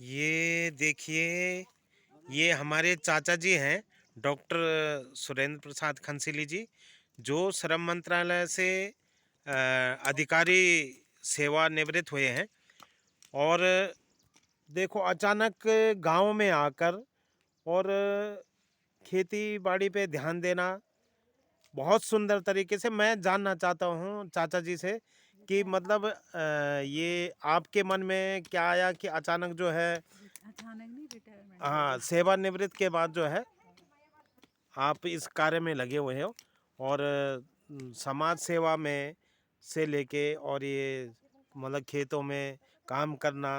ये देखिए, ये हमारे चाचा जी हैं, डॉक्टर सुरेंद्र प्रसाद खंसीली जी, जो श्रम मंत्रालय से अधिकारी सेवानिवृत्त हुए हैं। और देखो, अचानक गांव में आकर और खेती बाड़ी पे ध्यान देना बहुत सुंदर तरीके से। मैं जानना चाहता हूँ चाचा जी से कि मतलब ये आपके मन में क्या आया कि अचानक जो है, अचानक नहीं, रिटायरमेंट के हाँ, बाद। सेवानिवृत्त के बाद जो है आप इस कार्य में लगे हुए हो, और समाज सेवा में से लेके और ये मतलब खेतों में काम करना।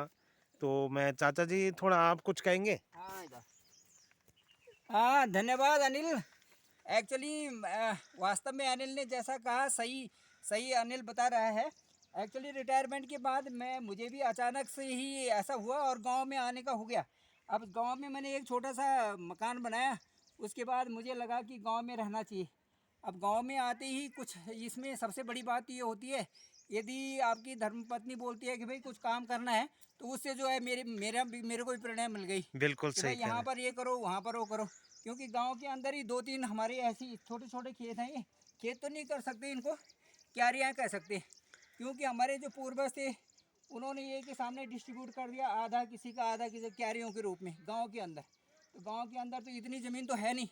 तो मैं चाचा जी, थोड़ा आप कुछ कहेंगे? हाँ हाँ, धन्यवाद अनिल। एक्चुअली वास्तव में अनिल ने जैसा कहा, सही सही अनिल बता रहा है। एक्चुअली रिटायरमेंट के बाद मुझे भी अचानक से ही ऐसा हुआ और गांव में आने का हो गया। अब गांव में मैंने एक छोटा सा मकान बनाया। उसके बाद मुझे लगा कि गांव में रहना चाहिए। अब गांव में आते ही कुछ इसमें सबसे बड़ी बात ये होती है, यदि आपकी धर्मपत्नी बोलती है कि भाई कुछ काम करना है, तो उससे जो है मेरे को भी प्रेरणा मिल गई बिल्कुल कि सही भाई कह रहे यहाँ हैं। पर ये करो, वहाँ पर वो करो। क्योंकि गांव के अंदर ही दो तीन हमारे ऐसी छोटे छोटे खेत हैं। ये खेत तो नहीं कर सकते, इनको क्यारियाँ कह सकते हैं। क्योंकि हमारे जो पूर्वज थे, उन्होंने ये कि सामने डिस्ट्रीब्यूट कर दिया, आधा किसी का आधा किसी, क्यारियों के रूप में गांव के अंदर। तो गांव के अंदर तो इतनी ज़मीन तो है नहीं,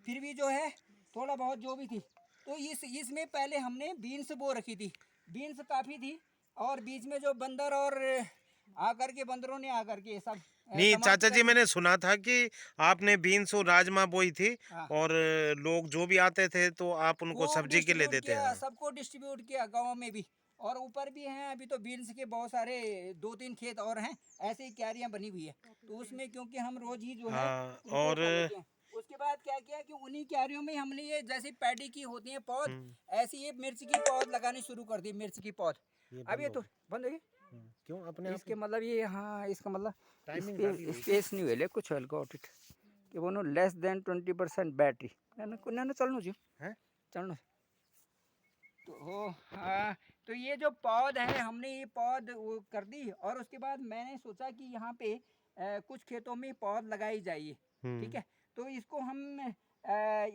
फिर भी जो है थोड़ा बहुत जो भी थी, तो इसमें पहले हमने बीन्स बो रखी थी। बीन्स काफ़ी थी, और बीच में जो बंदर और आकर के बंदरों ने आकर के सब नहीं समाप्त चाचा कर जी, दी। मैंने सुना था कि आपने बीन्स और राजमा बोई थी, हाँ, और लोग जो भी आते थे तो आप उनको खूब सब्जी के लिए डिस्ट्रीब्यूट देते किया, हैं। सबको डिस्ट्रीब्यूट किया गांव में भी। और ऊपर भी हैं, अभी तो बीन्स के बहुत सारे दो तीन खेत और हैं, ऐसे ही क्यारियां बनी हुई है। तो उसमें क्योंकि हम रोज ही जो है हाँ। उनको और कर लेते हैं। उसके बाद क्या किया कि उन्हीं क्यारियों में हमने ये जैसे पैडी की होती है पौध, हम्म, ऐसी ये मिर्च की पौध लगानी शुरू कर दी, मिर्च की पौध। ये अब बंद ये हो तो गया। बंद हो गई। क्यों अपने आप इसके ही? मतलब ये, हाँ, इसका मतलब टाइमिंग डाली हुई क्या? स्पेस नहीं हुए कुछ हल्का ऑटिट कि वो लेस देन 20% बैटरी ना चलना जी, है। चलना। तो हाँ, तो ये जो पौध है, हमने ये पौध वो कर दी। और उसके बाद मैंने सोचा कि यहाँ पे कुछ खेतों में पौध लगाई जाइए। ठीक हम्म। है, तो इसको हम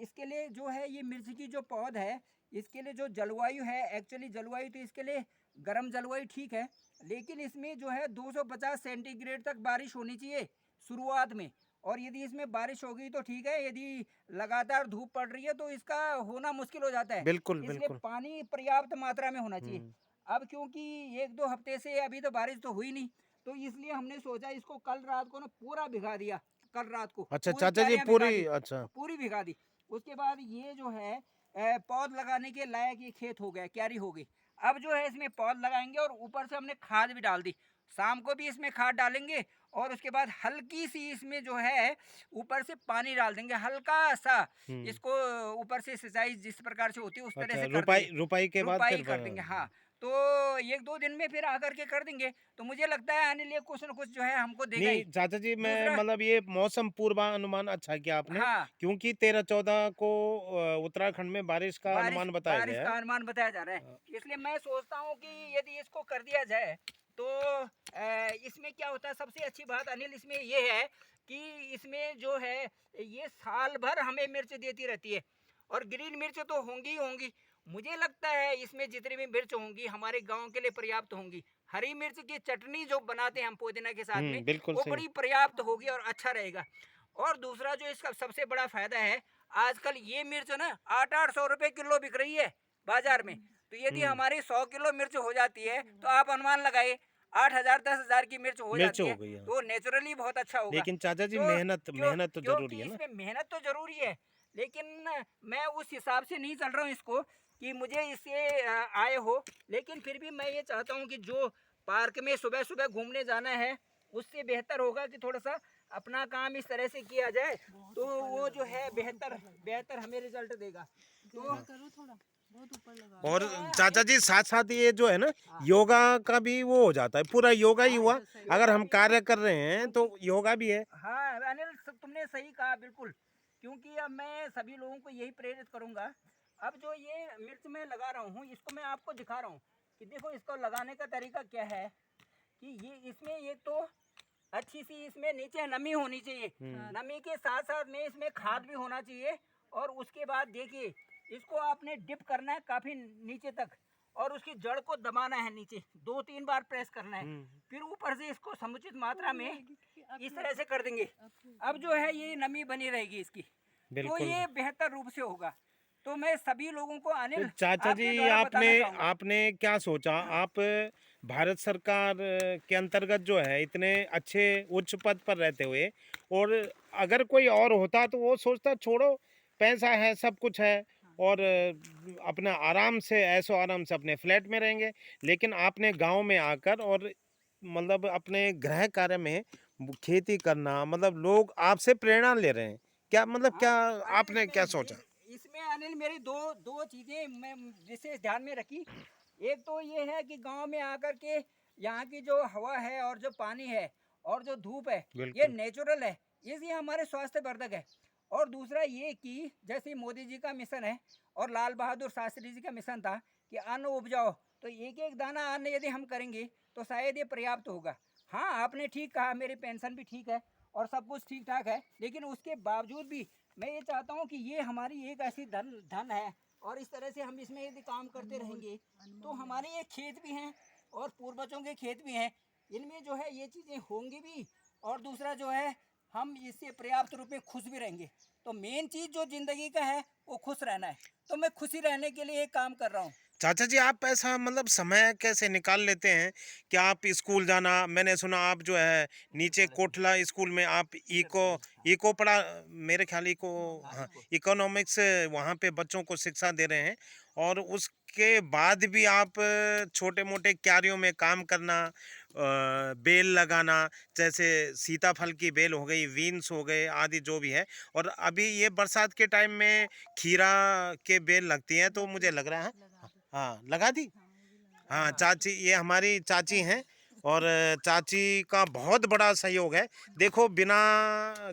इसके लिए जो है, ये मिर्च की जो पौध है, इसके लिए जो जलवायु है, एक्चुअली जलवायु तो इसके लिए गर्म जलवायु ठीक है, लेकिन इसमें जो है 250 सेंटीग्रेड तक बारिश होनी चाहिए शुरुआत में। और यदि इसमें बारिश हो गई तो ठीक है, यदि लगातार धूप पड़ रही है तो इसका होना मुश्किल हो जाता है। बिल्कुल इसलिए बिल्कुल। पानी पर्याप्त मात्रा में होना चाहिए। हम्म। अब क्योंकि एक दो हफ्ते से अभी तो बारिश तो हुई नहीं, तो इसलिए हमने सोचा इसको कल रात को ना पूरा भिगा दिया। कल रात को अच्छा पूरी चाचा जी, क्यारियां भिगा पूरी, दी, अच्छा। पूरी भिगा दी। उसके बाद ये जो है पौध लगाने के लायक ये खेत हो गया, क्यारी हो गई। अब जो है इसमें पौध लगाएंगे, और ऊपर से हमने खाद भी डाल दी। शाम को भी इसमें खाद डालेंगे, और उसके बाद हल्की सी इसमें जो है ऊपर से पानी डाल देंगे, हल्का सा। हम्म। इसको ऊपर से सिंचाई जिस प्रकार से होती है उस तरह अच्छा, से कर रुपाई देंगे। रुपाई के बाद रुपाई फिर कर देंगे, हाँ। तो एक दो दिन में फिर आकर के कर देंगे, तो मुझे लगता है आने लिए कुछ न कुछ जो है हमको देगा नहीं ही। चाचा जी, मैं दूसरा, मतलब ये मौसम पूर्वानुमान अच्छा किया आपने, हाँ, क्योंकि 13-14 को उत्तराखंड में बारिश का बारिश अनुमान बताया बारिश गया का है। अनुमान बताया जा रहा अ, है। इसलिए मैं सोचता हूँ कि यदि इसको कर दिया जाए तो इसमें क्या होता है, सबसे अच्छी बात अनिल इसमें ये है कि इसमें जो है ये साल भर हमें मिर्च देती रहती है। और ग्रीन मिर्च तो होंगी ही होंगी। मुझे लगता है इसमें जितनी भी मिर्च होंगी हमारे गांव के लिए पर्याप्त होंगी। हरी मिर्च की चटनी जो बनाते हैं हम पुदीना के साथ में, बिल्कुल वो सही। बड़ी पर्याप्त होगी और अच्छा रहेगा। और दूसरा जो इसका सबसे बड़ा फायदा है, आजकल ये मिर्च ना 800-800 रुपए किलो बिक रही है बाजार में। तो यदि हम्म। हमारी 100 किलो मिर्च हो जाती है, तो आप अनुमान लगाइए 8,000-10,000 की मिर्च हो मिर्च जाती हो है, गई है। तो नेचुरली बहुत अच्छा होगा। लेकिन चाचा जी, तो मेहनत क्यों, मेहनत तो जरूरी क्योंकि है ना। इसमें मेहनत तो जरूरी है, लेकिन मैं उस हिसाब से नहीं चल रहा हूँ इसको कि मुझे इससे आय हो। लेकिन फिर भी मैं ये चाहता हूँ कि जो पार्क में सुबह सुबह घूमने जाना है, उससे बेहतर होगा कि थोड़ा सा अपना काम इस तरह से किया जाए, तो वो जो है बेहतर बेहतर हमें रिजल्ट देगा। तो करो थोड़ा, बहुत ऊपर लगा और जो है चाचा हमें, जी, साथ साथ ये जो है ना, हाँ, योगा का भी वो हो जाता है, पूरा योगा ही हाँ, हुआ। अगर योगा हम भी है। कार्य कर रहे हैं तो क्योंकि योगा भी है। हाँ अनिल, तुमने सही कहा बिल्कुल। क्योंकि अब मैं सभी लोगों को यही प्रेरित करूंगा। अब जो ये मिर्च में लगा रहा हूँ, इसको मैं आपको दिखा रहा हूँ कि देखो इसको लगाने का तरीका क्या है। कि ये इसमें एक तो अच्छी सी इसमें नीचे नमी होनी चाहिए। नमी के साथ साथ में इसमें खाद भी होना चाहिए। और उसके बाद देखिए इसको आपने डिप करना है काफी नीचे तक, और उसकी जड़ को दबाना है नीचे 2-3 बार प्रेस करना है। फिर ऊपर से इसको समुचित मात्रा में इस तरह से कर देंगे। अब जो है ये नमी बनी रहेगी इसकी, तो बिल्कुल। ये बेहतर रूप से होगा। तो मैं सभी लोगों को तो अनिल चाचा आपके जी द्वारा बताना आपने चाहूंगा। आपने क्या सोचा? आप भारत सरकार के अंतर्गत जो है इतने अच्छे उच्च पद पर रहते हुए, और अगर कोई और होता तो वो सोचता छोड़ो, पैसा है, सब कुछ है, और अपना आराम से ऐसो आराम से अपने फ्लैट में रहेंगे। लेकिन आपने गांव में आकर और मतलब अपने गृह कार्य में खेती करना, मतलब लोग आपसे प्रेरणा ले रहे हैं क्या? मतलब क्या अरे आपने क्या सोचा? इसमें अनिल मेरी दो दो चीजें मैं विशेष ध्यान में रखी। एक तो ये है कि गांव में आकर के यहाँ की जो हवा है और जो पानी है और जो धूप है ये बिल्कुल। नेचुरल है, ये हमारे स्वास्थ्य वर्धक है। और दूसरा ये कि जैसे मोदी जी का मिशन है और लाल बहादुर शास्त्री जी का मिशन था कि अन्न उपजाओ, तो एक एक दाना अन्न यदि हम करेंगे तो शायद ये पर्याप्त होगा। हाँ आपने ठीक कहा, मेरी पेंशन भी ठीक है और सब कुछ ठीक ठाक है, लेकिन उसके बावजूद भी मैं ये चाहता हूँ कि ये हमारी एक ऐसी धन है, और इस तरह से हम इसमें यदि काम करते रहेंगे तो हमारे ये खेत भी हैं और पूर्वजों के खेत भी हैं, इनमें जो है ये चीज़ें होंगी भी। और दूसरा जो है हम इससे पर्याप्त रूप में खुश भी रहेंगे। तो मेन चीज़ जो ज़िंदगी का है वो खुश रहना है, तो मैं खुशी रहने के लिए काम कर रहा हूँ। चाचा जी आप ऐसा मतलब समय कैसे निकाल लेते हैं कि आप स्कूल जाना? मैंने सुना आप जो है नीचे कोटला स्कूल में आप इको इको पढ़ा, मेरे ख्याल इको, हाँ, इकोनॉमिक्स, वहाँ पे बच्चों को शिक्षा दे रहे हैं। और उसके बाद भी आप छोटे मोटे क्यारियों में काम करना, बेल लगाना, जैसे सीताफल की बेल हो गई, बीन्स हो गए आदि जो भी है। और अभी ये बरसात के टाइम में खीरा के बेल लगती हैं, तो मुझे लग रहा है, हाँ लगा दी। हाँ चाची, ये हमारी चाची हैं, और चाची का बहुत बड़ा सहयोग है। देखो बिना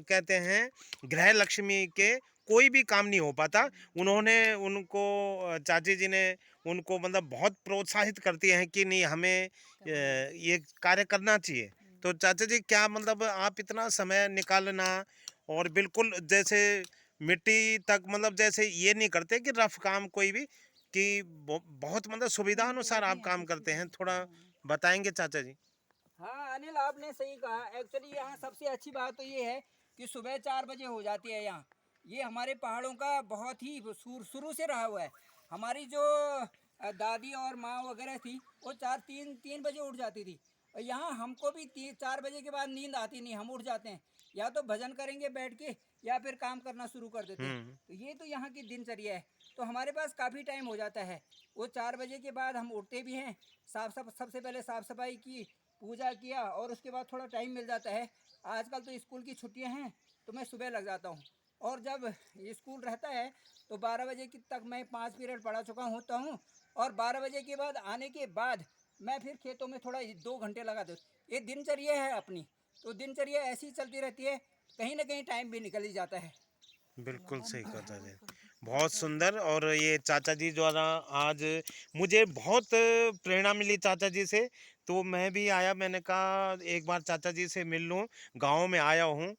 कहते हैं गृह लक्ष्मी के कोई भी काम नहीं हो पाता। उन्होंने उनको चाची जी ने उनको मतलब बहुत प्रोत्साहित करती हैं कि नहीं हमें ये कार्य करना चाहिए। तो चाचा जी क्या मतलब आप इतना समय निकालना, और बिल्कुल जैसे मिट्टी तक मतलब जैसे ये नहीं करते कि रफ काम कोई भी, कि बहुत मतलब सुविधा अनुसार आप काम करते हैं, थोड़ा बताएंगे चाचा जी? हाँ अनिल आपने सही कहा। एक्चुअली यहाँ सबसे अच्छी बात तो ये है कि सुबह 4 बजे हो जाती है यहाँ। ये हमारे पहाड़ों का बहुत ही शुरू से रहा हुआ है। हमारी जो दादी और माँ वगैरह थी वो 3 बजे उठ जाती थी। और यहाँ हमको भी 4 बजे के बाद नींद आती नहीं, हम उठ जाते हैं, या तो भजन करेंगे बैठ के या फिर काम करना शुरू कर देते हैं। तो ये तो यहाँ की दिनचर्या है। तो हमारे पास काफ़ी टाइम हो जाता है। वो 4 बजे के बाद हम उठते भी हैं, सबसे पहले साफ़ सफाई की, पूजा किया, और उसके बाद थोड़ा टाइम मिल जाता है। आजकल तो स्कूल की छुट्टियां हैं तो मैं सुबह लग जाता हूँ। और जब स्कूल रहता है तो 12 बजे की तक मैं 5 पीरियड पढ़ा चुका होता हूँ। और 12 बजे के बाद आने के बाद मैं फिर खेतों में थोड़ा 2 घंटे लगा देता। ये दिनचर्या है अपनी, तो दिनचर्या ऐसी चलती रहती है, कहीं ना कहीं टाइम भी निकल ही जाता है। बिल्कुल सही कहा चाचा जी, बहुत सुंदर। और ये चाचा जी द्वारा आज मुझे बहुत प्रेरणा मिली चाचा जी से, तो मैं भी आया, मैंने कहा एक बार चाचा जी से मिल लूँ। गाँव में आया हूँ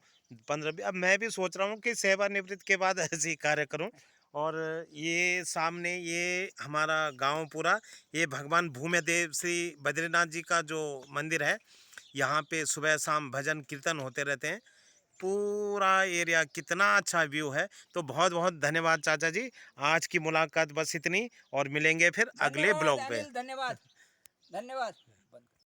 15 अब मैं भी सोच रहा हूँ कि सेवानिवृत्त के बाद ऐसे ही कार्य करूँ। और ये सामने ये हमारा गांव पूरा, ये भगवान भूम्यदेव श्री बद्रीनाथ जी का जो मंदिर है, यहाँ पे सुबह शाम भजन कीर्तन होते रहते हैं। पूरा एरिया कितना अच्छा व्यू है। तो बहुत बहुत धन्यवाद चाचा जी, आज की मुलाकात बस इतनी, और मिलेंगे फिर अगले धन्यवाद ब्लॉग पे। अनिल, धन्यवाद। धन्यवाद।